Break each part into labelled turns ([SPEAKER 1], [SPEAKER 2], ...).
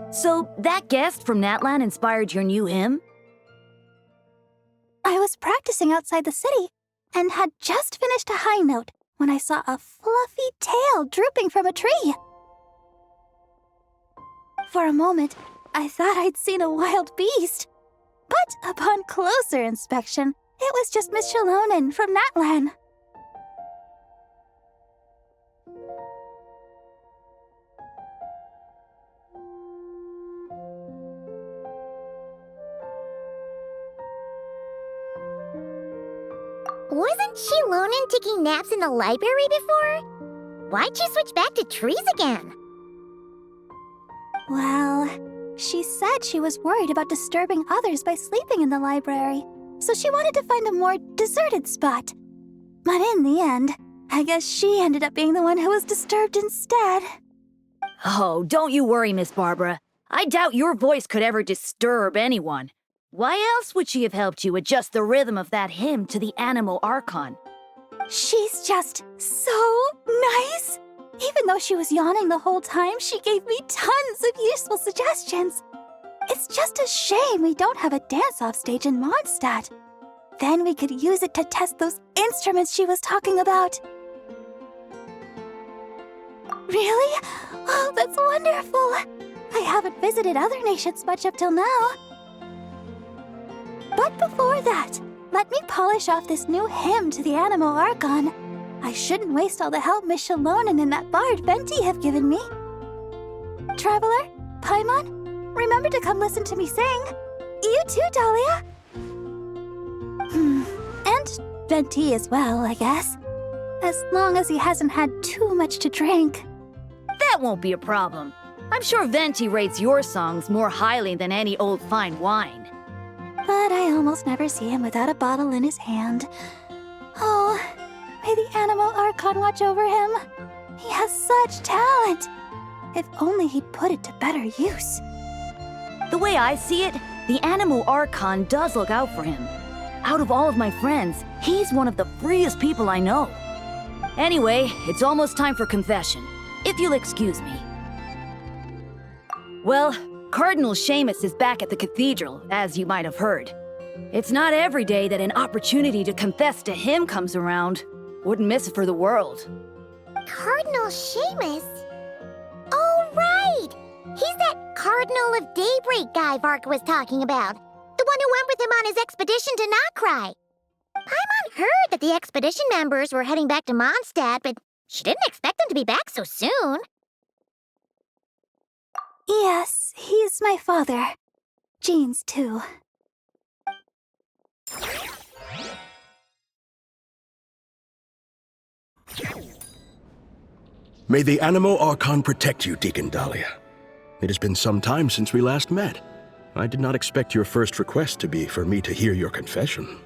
[SPEAKER 1] So, that guest from Natlan inspired your new hymn?
[SPEAKER 2] I was practicing outside the city and had just finished a high note when I saw a fluffy tail drooping from a tree. For a moment, I thought I'd seen a wild beast. But upon closer inspection, it was just Miss Shalonen from Natlan.
[SPEAKER 3] Wasn't Shalonen taking naps in the library before? Why'd you switch back to trees again?
[SPEAKER 2] Well, she said she was worried about disturbing others by sleeping in the library, so she wanted to find a more deserted spot. But in the end, I guess she ended up being the one who was disturbed instead.
[SPEAKER 1] Oh, don't you worry, Miss Barbara. I doubt your voice could ever disturb anyone. Why else would she have helped you adjust the rhythm of that hymn to the Anemo Archon?
[SPEAKER 2] She's just so nice. Even though she was yawning the whole time, she gave me tons of useful suggestions. It's just a shame we don't have a dance-off stage in Mondstadt. Then we could use it to test those instruments she was talking about. Really? Oh, that's wonderful. I haven't visited other nations much up till now. But before that, let me polish off this new hymn to the Anemo Archon. I shouldn't waste all the help Miss Shalonen and that bard Venti have given me. Traveler, Paimon, remember to come listen to me sing. You too, Dahlia. And Venti as well, I guess. As long as he hasn't had too much to drink.
[SPEAKER 1] That won't be a problem. I'm sure Venti rates your songs more highly than any old fine wine.
[SPEAKER 2] But I almost never see him without a bottle in his hand. Oh, may the Anemo Archon watch over him. He has such talent. If only he'd put it to better use.
[SPEAKER 1] The way I see it, the Anemo Archon does look out for him. Out of all of my friends, he's one of the freest people I know. Anyway, it's almost time for confession, if you'll excuse me. Well, Cardinal Seamus is back at the cathedral, as you might have heard. It's not every day that an opportunity to confess to him comes around. Wouldn't miss it for the world.
[SPEAKER 3] Cardinal Seamus? Oh, right! He's that Cardinal of Daybreak guy Varka was talking about. The one who went with him on his expedition to Notcry. Paimon heard that the expedition members were heading back to Mondstadt, but she didn't expect them to be back so soon.
[SPEAKER 2] Yes, he's my father. Jean's too.
[SPEAKER 4] May the Anemo Archon protect you, Deacon Dahlia. It has been some time since we last met. I did not expect your first request to be for me to hear your confession.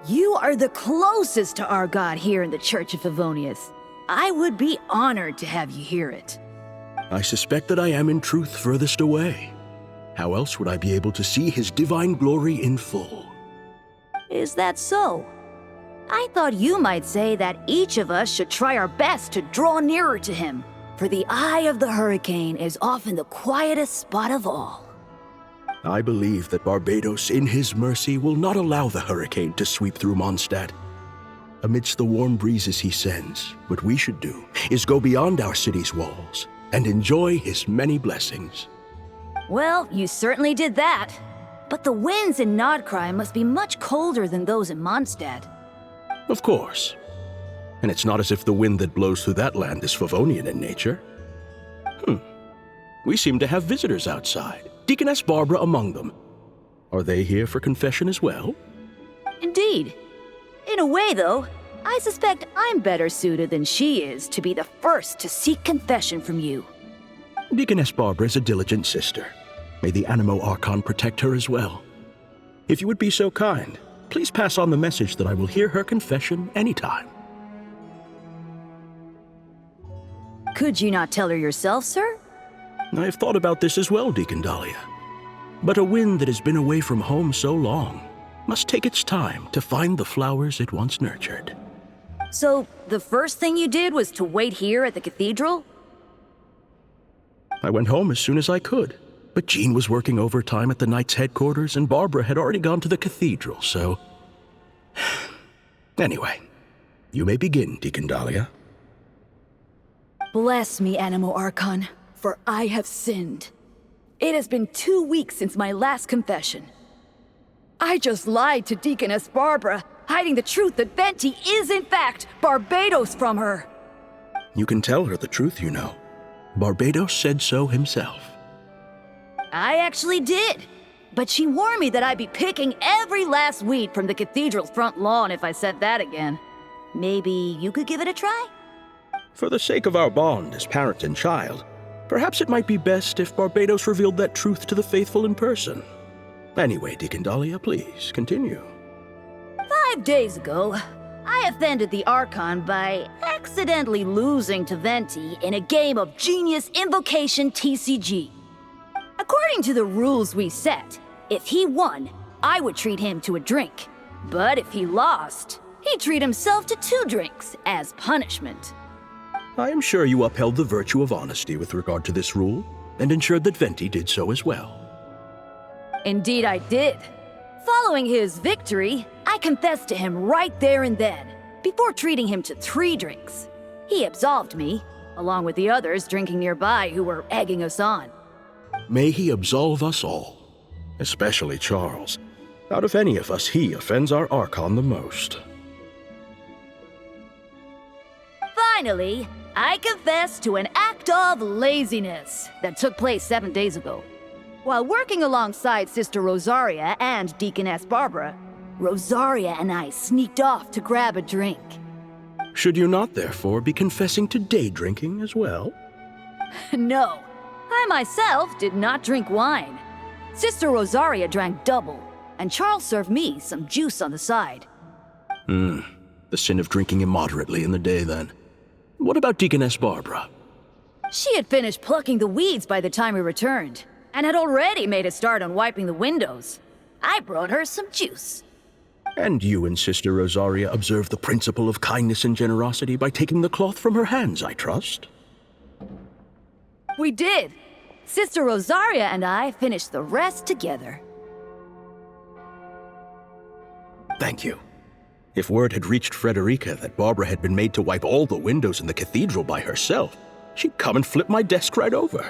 [SPEAKER 1] You are the closest to our god here in the Church of Favonius. I would be honored to have you hear it.
[SPEAKER 4] I suspect that I am in truth furthest away. How else would I be able to see his divine glory in full?
[SPEAKER 1] Is that so? I thought you might say that each of us should try our best to draw nearer to him, for the eye of the hurricane is often the quietest spot of all.
[SPEAKER 4] I believe that Barbados, in his mercy, will not allow the hurricane to sweep through Mondstadt. Amidst the warm breezes he sends, what we should do is go beyond our city's walls and enjoy his many blessings.
[SPEAKER 1] Well, you certainly did that. But the winds in Nodcry must be much colder than those in Mondstadt.
[SPEAKER 4] Of course. And it's not as if the wind that blows through that land is Favonian in nature. We seem to have visitors outside, Deaconess Barbara among them. Are they here for confession as well?
[SPEAKER 1] Indeed. In a way, though, I suspect I'm better suited than she is to be the first to seek confession from you.
[SPEAKER 4] Deaconess Barbara is a diligent sister. May the Animo Archon protect her as well. If you would be so kind, please pass on the message that I will hear her confession anytime.
[SPEAKER 1] Could you not tell her yourself, sir?
[SPEAKER 4] I have thought about this as well, Deacon Dahlia. But a wind that has been away from home so long must take its time to find the flowers it once nurtured.
[SPEAKER 1] So, the first thing you did was to wait here at the cathedral?
[SPEAKER 4] I went home as soon as I could, but Jean was working overtime at the Knights' headquarters and Barbara had already gone to the cathedral, so... Anyway, you may begin, Deacon Dahlia.
[SPEAKER 1] Bless me, Animo Archon, for I have sinned. It has been 2 weeks since my last confession. I just lied to Deaconess Barbara, hiding the truth that Venti is in fact Barbados from her.
[SPEAKER 4] You can tell her the truth, you know. Barbados said so himself.
[SPEAKER 1] I actually did. But she warned me that I'd be picking every last weed from the cathedral's front lawn if I said that again. Maybe you could give it a try?
[SPEAKER 4] For the sake of our bond as parent and child, perhaps it might be best if Barbados revealed that truth to the faithful in person. Anyway, Deacon Dahlia, please continue.
[SPEAKER 1] 5 days ago, I offended the Archon by accidentally losing to Venti in a game of Genius Invocation TCG. According to the rules we set, if he won, I would treat him to a drink. But if he lost, he'd treat himself to 2 drinks as punishment.
[SPEAKER 4] I am sure you upheld the virtue of honesty with regard to this rule, and ensured that Venti did so as well.
[SPEAKER 1] Indeed I did. Following his victory, I confessed to him right there and then, before treating him to 3 drinks. He absolved me, along with the others drinking nearby who were egging us on.
[SPEAKER 4] May he absolve us all, especially Charles. Out of any of us, he offends our Archon the most.
[SPEAKER 1] Finally, I confessed to an act of laziness that took place 7 days ago. While working alongside Sister Rosaria and Deaconess Barbara, Rosaria and I sneaked off to grab a drink.
[SPEAKER 4] Should you not, therefore, be confessing to day drinking as well?
[SPEAKER 1] No, I myself did not drink wine. Sister Rosaria drank double, and Charles served me some juice on the side.
[SPEAKER 4] The sin of drinking immoderately in the day, then. What about Deaconess Barbara?
[SPEAKER 1] She had finished plucking the weeds by the time we returned, and had already made a start on wiping the windows. I brought her some juice.
[SPEAKER 4] And you and Sister Rosaria observed the principle of kindness and generosity by taking the cloth from her hands, I trust?
[SPEAKER 1] We did. Sister Rosaria and I finished the rest together.
[SPEAKER 4] Thank you. If word had reached Frederica that Barbara had been made to wipe all the windows in the cathedral by herself, she'd come and flip my desk right over.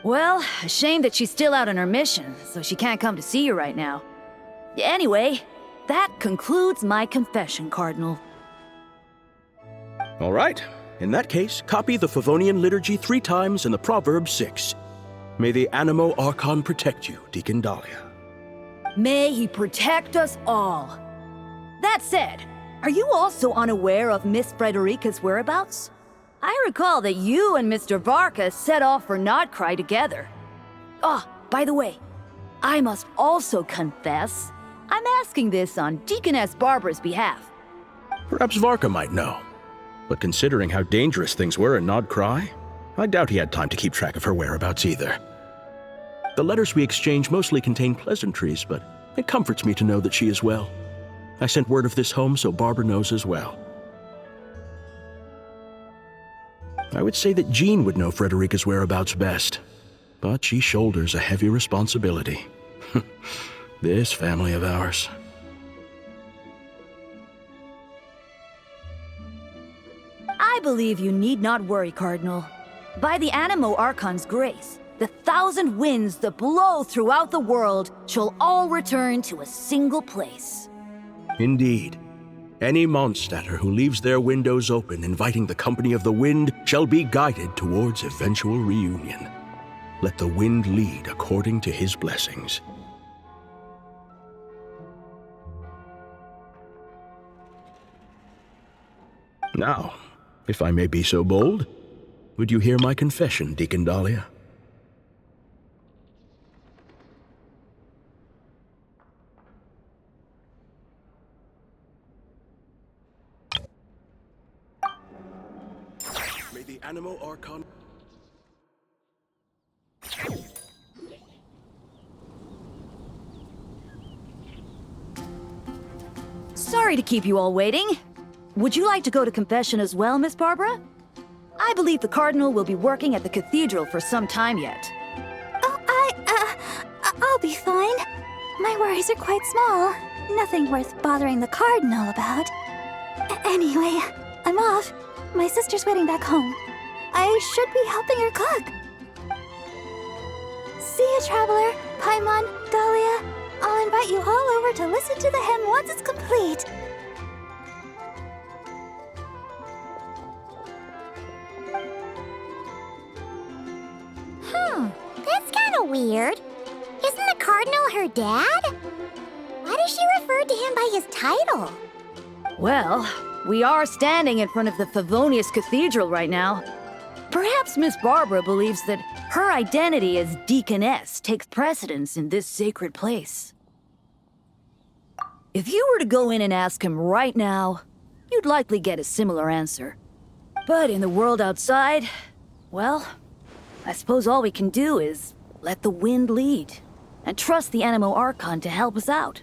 [SPEAKER 1] Well, a shame that she's still out on her mission, so she can't come to see you right now. Anyway, that concludes my confession, Cardinal.
[SPEAKER 4] All right. In that case, copy the Favonian liturgy 3 times and the Proverb 6. May the Animo Archon protect you, Deacon Dahlia.
[SPEAKER 1] May he protect us all. That said, are you also unaware of Miss Frederica's whereabouts? I recall that you and Mr. Varka set off for Nodcry together. Oh, by the way, I must also confess, I'm asking this on Deaconess Barbara's behalf.
[SPEAKER 4] Perhaps Varka might know. But considering how dangerous things were in Nodcry, I doubt he had time to keep track of her whereabouts either. The letters we exchange mostly contain pleasantries, but it comforts me to know that she is well. I sent word of this home so Barbara knows as well. I would say that Jean would know Frederica's whereabouts best, but she shoulders a heavy responsibility. This family of ours.
[SPEAKER 1] I believe you need not worry, Cardinal. By the Animo Archon's grace, the 1,000 winds that blow throughout the world shall all return to a single place.
[SPEAKER 4] Indeed. Any Mondstadter who leaves their windows open inviting the company of the wind shall be guided towards eventual reunion. Let the wind lead according to his blessings. Now, if I may be so bold, would you hear my confession, Deacon Dahlia? May the Animo Archon...
[SPEAKER 1] Sorry to keep you all waiting. Would you like to go to confession as well, Miss Barbara? I believe the Cardinal will be working at the cathedral for some time yet.
[SPEAKER 2] Oh, I'll be fine. My worries are quite small. Nothing worth bothering the Cardinal about. Anyway, I'm off. My sister's waiting back home. I should be helping her cook. See you, Traveler, Paimon, Dahlia. I'll invite you all over to listen to the hymn once it's complete.
[SPEAKER 3] That's kind of weird. Isn't the Cardinal her dad? Why does she refer to him by his title?
[SPEAKER 1] Well, we are standing in front of the Favonius Cathedral right now. Perhaps Miss Barbara believes that her identity as Deaconess takes precedence in this sacred place. If you were to go in and ask him right now, you'd likely get a similar answer. But in the world outside, well, I suppose all we can do is let the wind lead and trust the Animo Archon to help us out.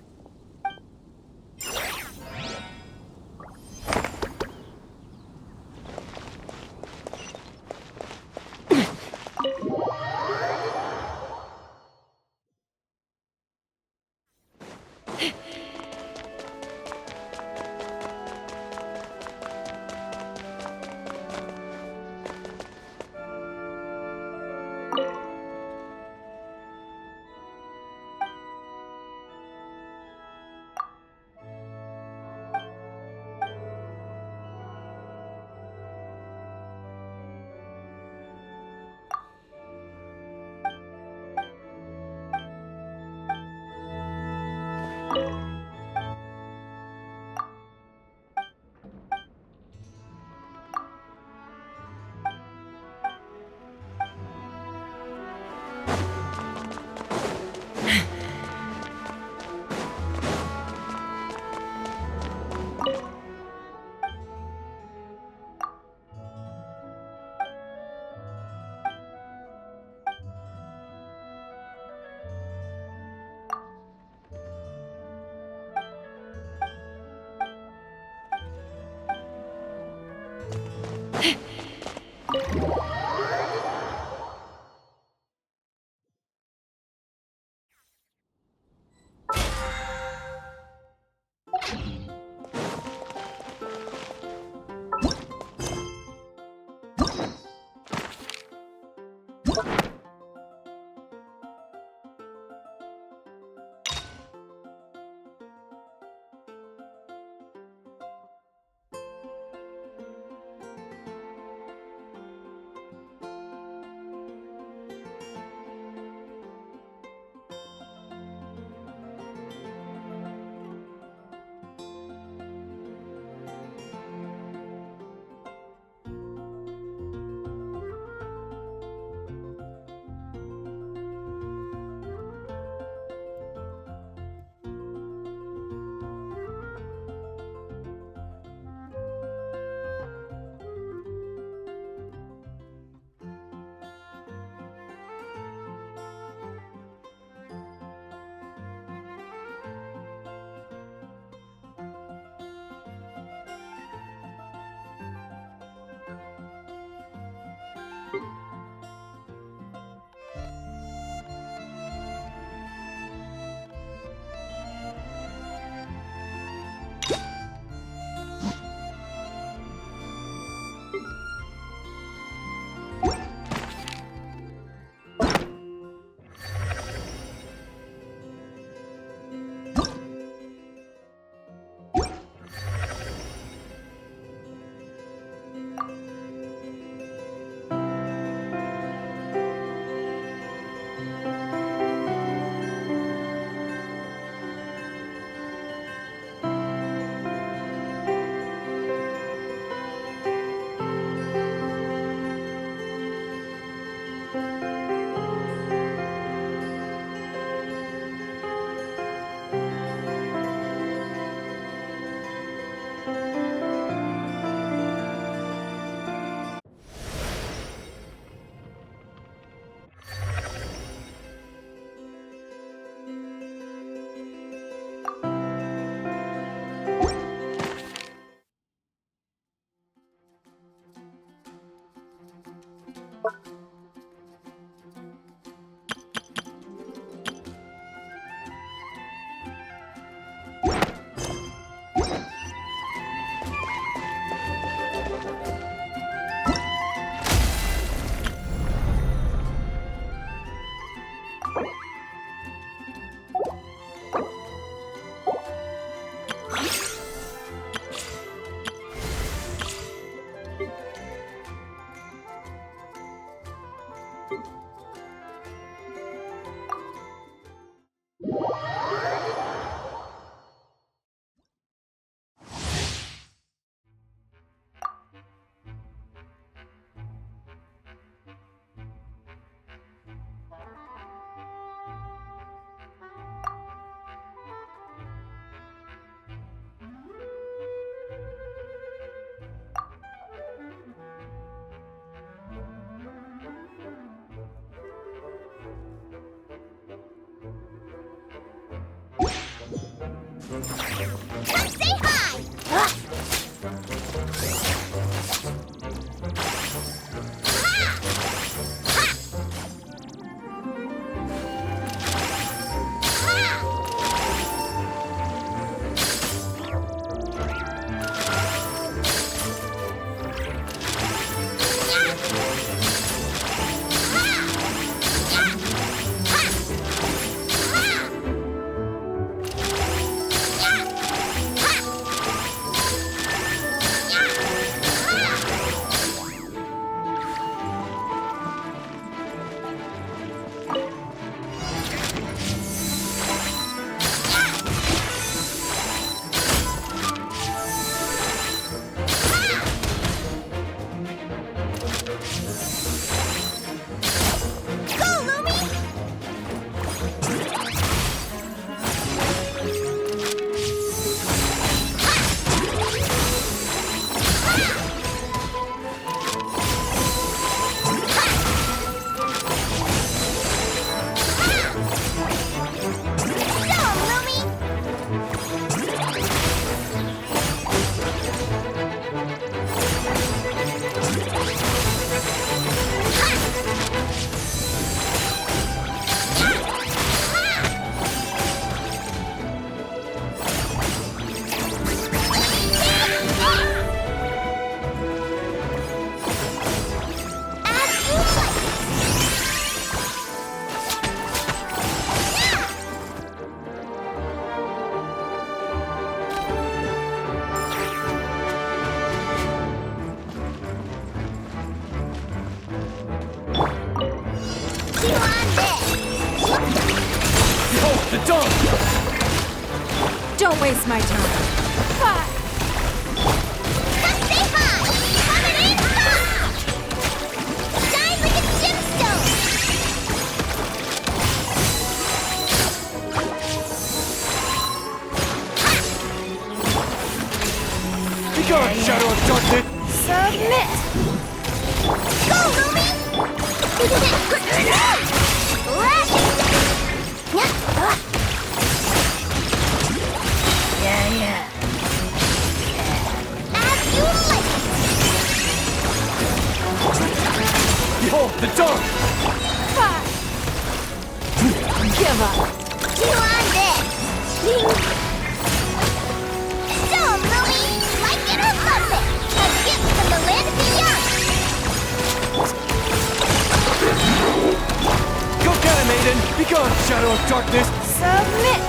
[SPEAKER 3] Come say hi!
[SPEAKER 2] Don't waste my time.
[SPEAKER 3] Come say hi! Coming in hot! Shine like a gemstone!
[SPEAKER 5] Be gone, Shadow of Darkness!
[SPEAKER 2] Submit!
[SPEAKER 3] Go, Lumi! Lash it!
[SPEAKER 1] Yeah.
[SPEAKER 3] As you like!
[SPEAKER 5] Behold the dark!
[SPEAKER 2] Give up.
[SPEAKER 3] Chew on this! So, Lumi, like it or love it! A gift from the land beyond!
[SPEAKER 5] Go get him, Aiden! Be gone, Shadow of Darkness!
[SPEAKER 2] Submit!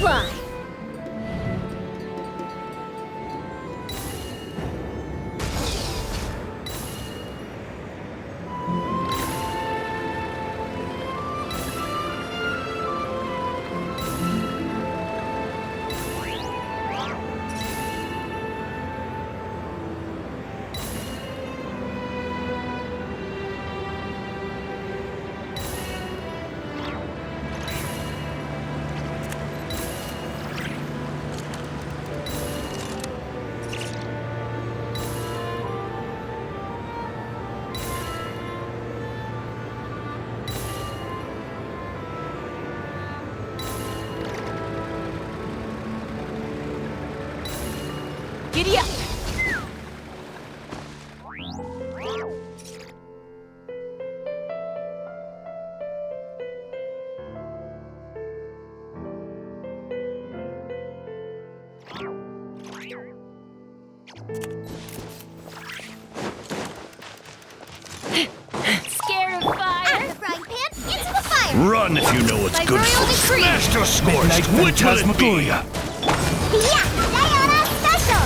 [SPEAKER 1] fly! Giddy up! Scared of fire?
[SPEAKER 3] Out of the frying pan, into the fire!
[SPEAKER 4] Run if you know what's
[SPEAKER 3] My
[SPEAKER 4] good
[SPEAKER 3] royal
[SPEAKER 4] for.
[SPEAKER 3] decree.
[SPEAKER 4] Smashed or scorched,
[SPEAKER 5] Midnight
[SPEAKER 4] which will it be?
[SPEAKER 5] Phantasmagoria.
[SPEAKER 3] Yeah, Diana special!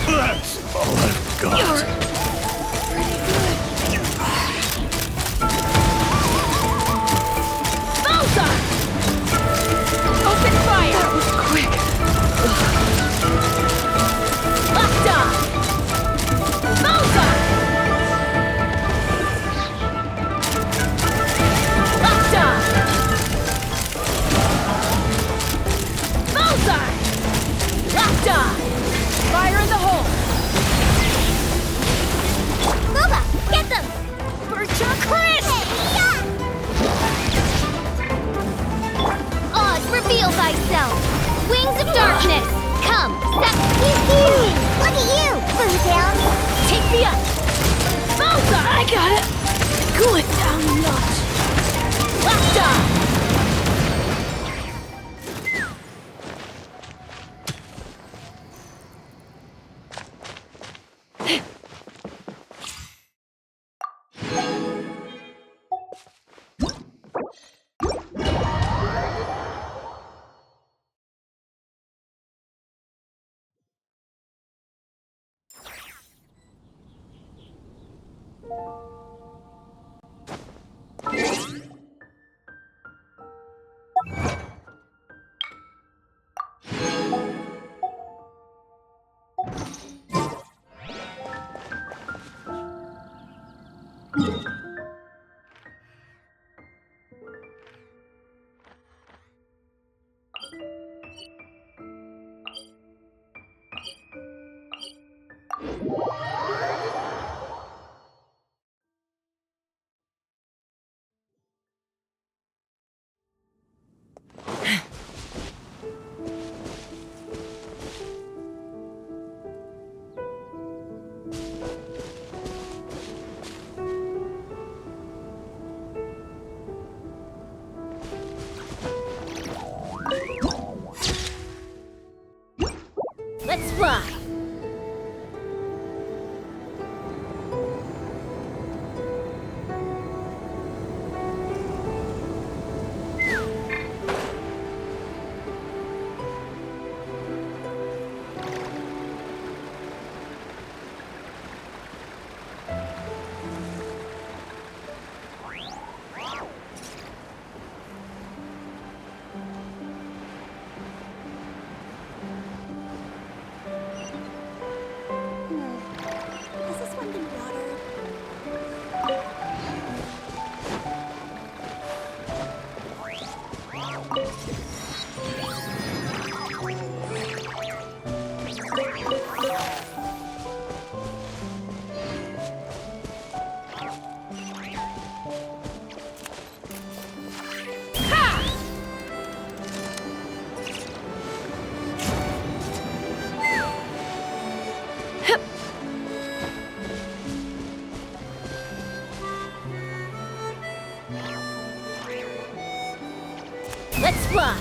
[SPEAKER 4] That's all I've got.
[SPEAKER 1] Balthar! Open fire! That was quick. Locked on! Balthar! Locked on! Balthar! Locked on! Fire in the hole!
[SPEAKER 3] Booba, get them!
[SPEAKER 1] Bircha Chris!
[SPEAKER 3] Yeah! Oz, reveal thyself! Wings of darkness! Come, step! Look at you, Bootail!
[SPEAKER 1] Take me up! Balthar! I got it! Cool it down a notch! Locked on! Let's fly!
[SPEAKER 2] Has this one been watered?
[SPEAKER 1] Let's fly!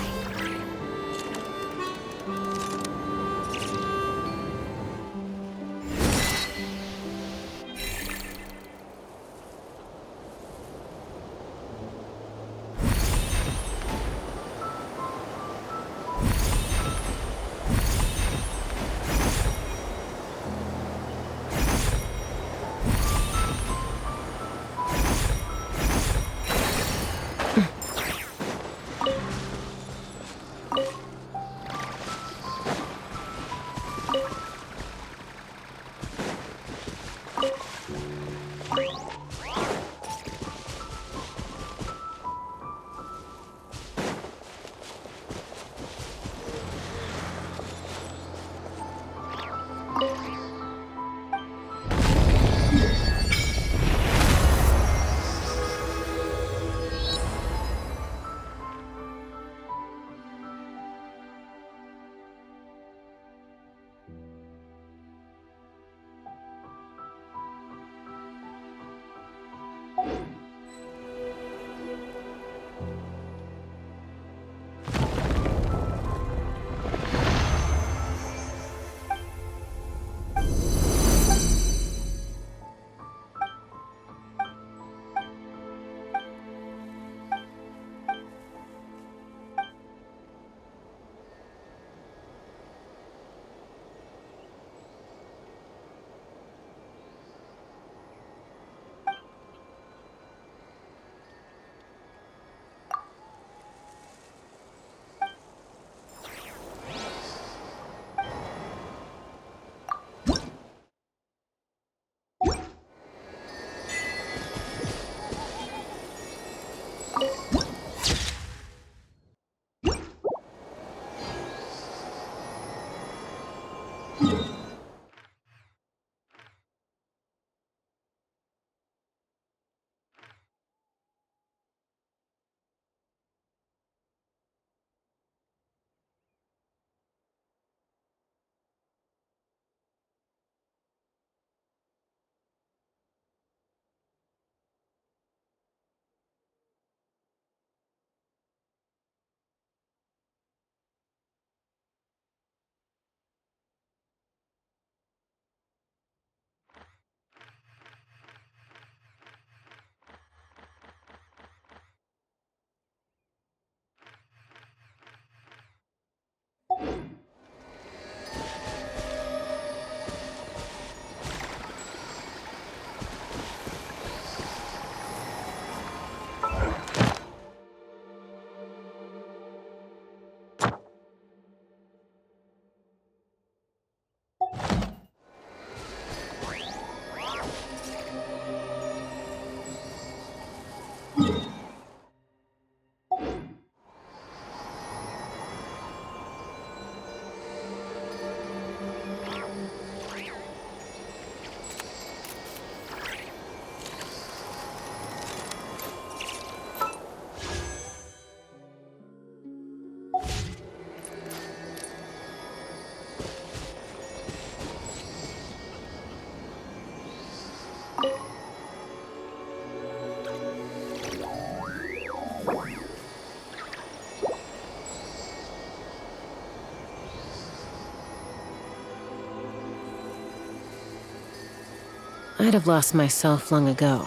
[SPEAKER 6] I'd have lost myself long ago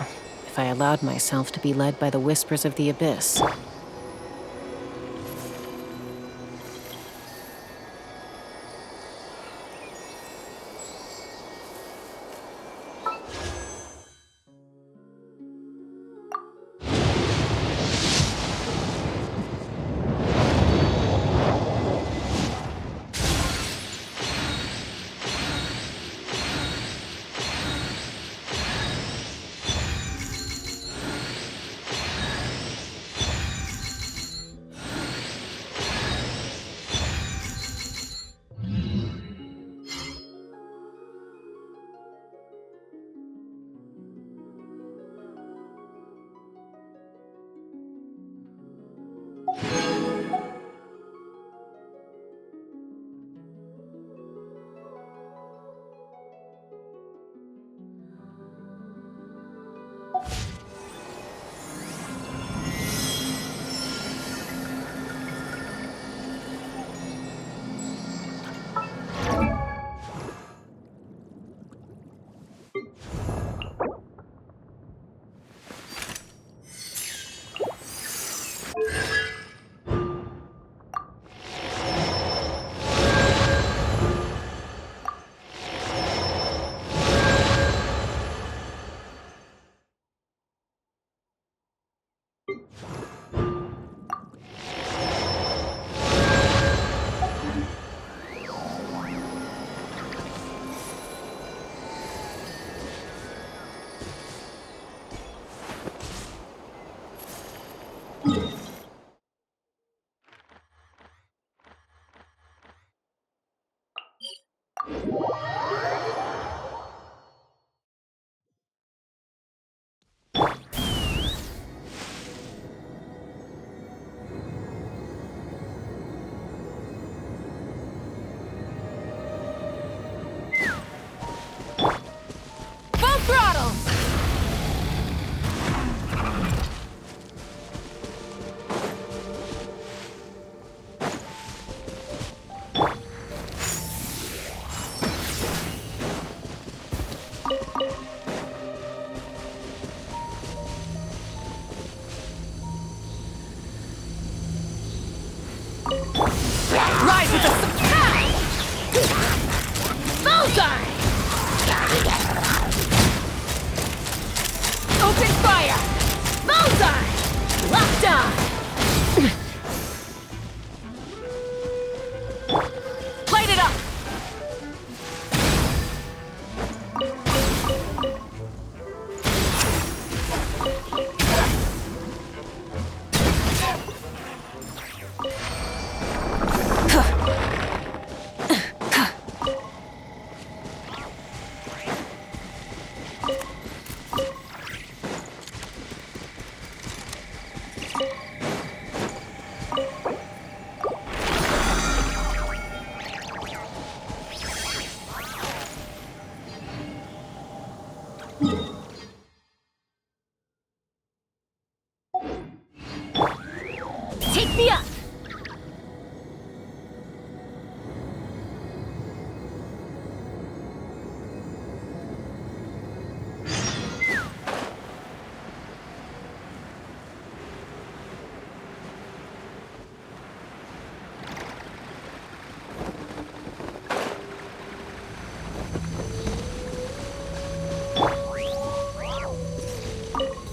[SPEAKER 6] if I allowed myself to be led by the whispers of the abyss.
[SPEAKER 5] Rise with the
[SPEAKER 1] Bullseye! Open fire! Bullseye! Locked on! Light it up! Take me up!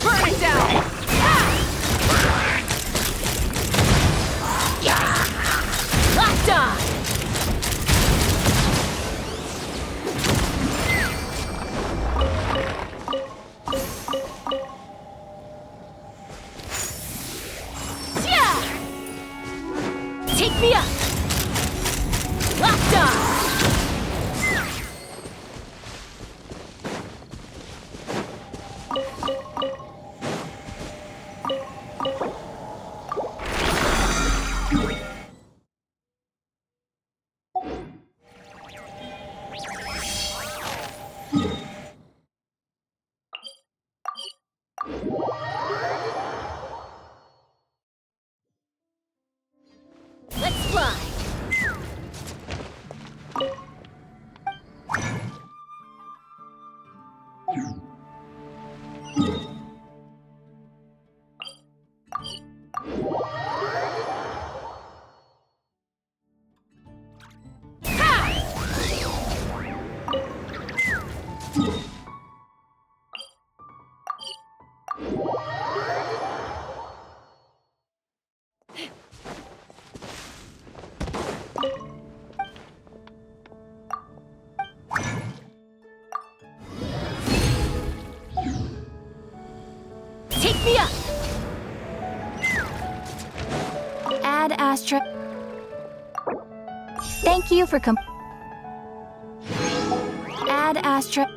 [SPEAKER 1] Burn it down! Locked on! Yeah! Take me up! Locked on! Let's fly!
[SPEAKER 2] Add asterisk. Thank you for Add asterisk.